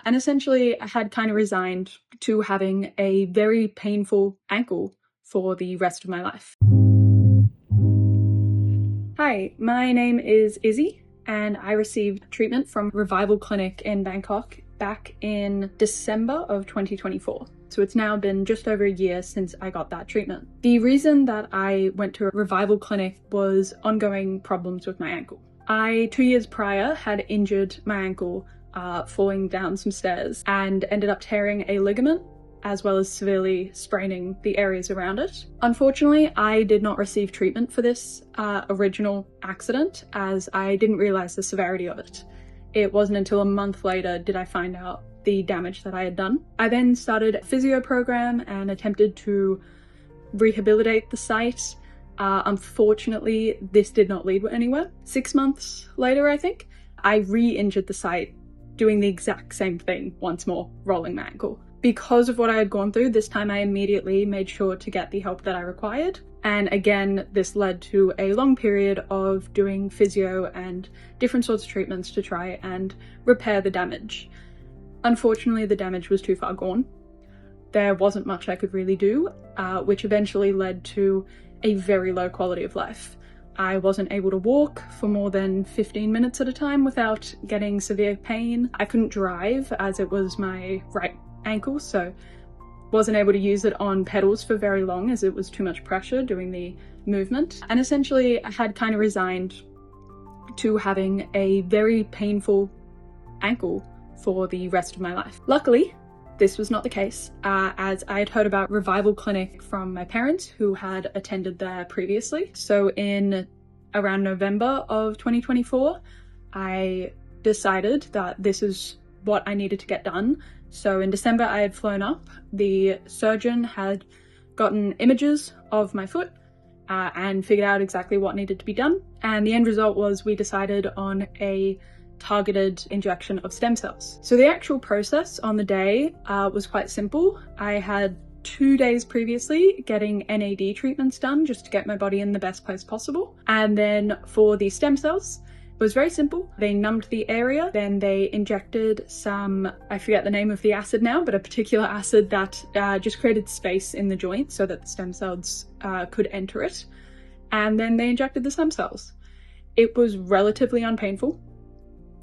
And essentially I had kind of resigned to having a very painful ankle for the rest of my life. Hi, my name is Izzy and I received treatment from Revival Clinic in Bangkok back in December of 2024. So it's now been just over a year since I got that treatment. The reason that I went to a Revival Clinic was ongoing problems with my ankle. I, 2 years prior, had injured my ankle falling down some stairs and ended up tearing a ligament as well as severely spraining the areas around it. Unfortunately, I did not receive treatment for this original accident as I didn't realize the severity of it. It wasn't until a month later did I find out the damage that I had done. I then started a physio program and attempted to rehabilitate the site. Unfortunately, this did not lead anywhere. 6 months later, I think, I re-injured the site doing the exact same thing once more, rolling my ankle. Because of what I had gone through, this time I immediately made sure to get the help that I required. And again, this led to a long period of doing physio and different sorts of treatments to try and repair the damage. Unfortunately, the damage was too far gone. There wasn't much I could really do, which eventually led to a very low quality of life. I wasn't able to walk for more than 15 minutes at a time without getting severe pain. I couldn't drive as it was my right ankle, so wasn't able to use it on pedals for very long as it was too much pressure doing the movement. And essentially I had kind of resigned to having a very painful ankle for the rest of my life. Luckily, this was not the case, as I had heard about Revival Clinic from my parents who had attended there previously. So in around November of 2024, I decided that this is what I needed to get done. So in December, I had flown up. The surgeon had gotten images of my foot and figured out exactly what needed to be done. And the end result was we decided on a targeted injection of stem cells. So the actual process on the day was quite simple. I had 2 days previously getting NAD treatments done just to get my body in the best place possible. And then for the stem cells, it was very simple. They numbed the area, then they injected some, I forget the name of the acid now, but a particular acid that just created space in the joint so that the stem cells could enter it. And then they injected the stem cells. It was relatively unpainful.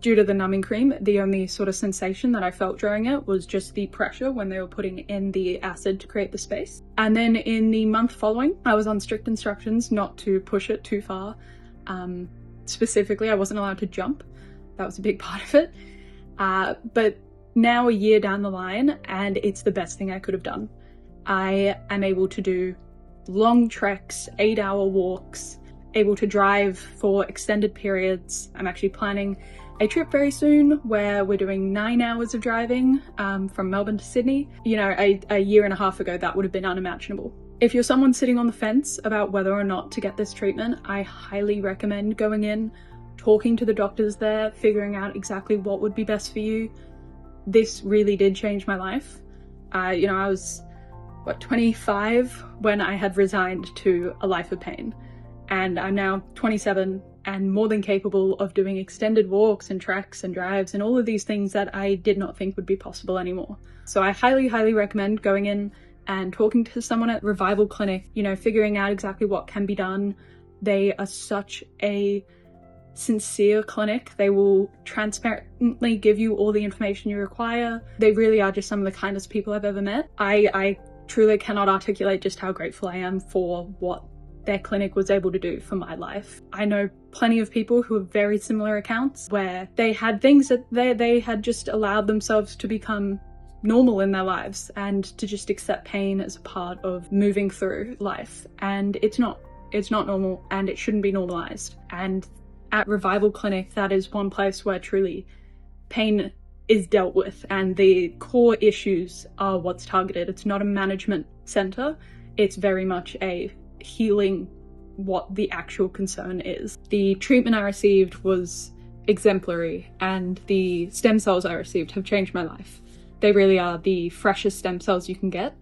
Due to the numbing cream, the only sort of sensation that I felt during it was just the pressure when they were putting in the acid to create the space. And then in the month following, I was on strict instructions not to push it too far. Specifically, I wasn't allowed to jump. That was a big part of it. But now a year down the line, and it's the best thing I could have done. I am able to do long treks, 8-hour walks, able to drive for extended periods. I'm actually planning a trip very soon where we're doing 9 hours of driving from Melbourne to Sydney. You know, a year and a half ago, that would have been unimaginable. If you're someone sitting on the fence about whether or not to get this treatment, I highly recommend going in, talking to the doctors there, figuring out exactly what would be best for you. This really did change my life. You know, I was, 25 when I had resigned to a life of pain. And I'm now 27 and more than capable of doing extended walks and treks and drives and all of these things that I did not think would be possible anymore. So I highly, highly recommend going in and talking to someone at Revival Clinic, you know, figuring out exactly what can be done. They are such a sincere clinic. They will transparently give you all the information you require. They really are just some of the kindest people I've ever met. I truly cannot articulate just how grateful I am for what their clinic was able to do for my life. I know plenty of people who have very similar accounts where they had things that they had just allowed themselves to become normal in their lives and to just accept pain as a part of moving through life. And it's not normal and it shouldn't be normalized. And at Revival Clinic, that is one place where truly pain is dealt with and the core issues are what's targeted. It's not a management center. It's very much a healing what the actual concern is. The treatment I received was exemplary and the stem cells I received have changed my life. They really are the freshest stem cells you can get.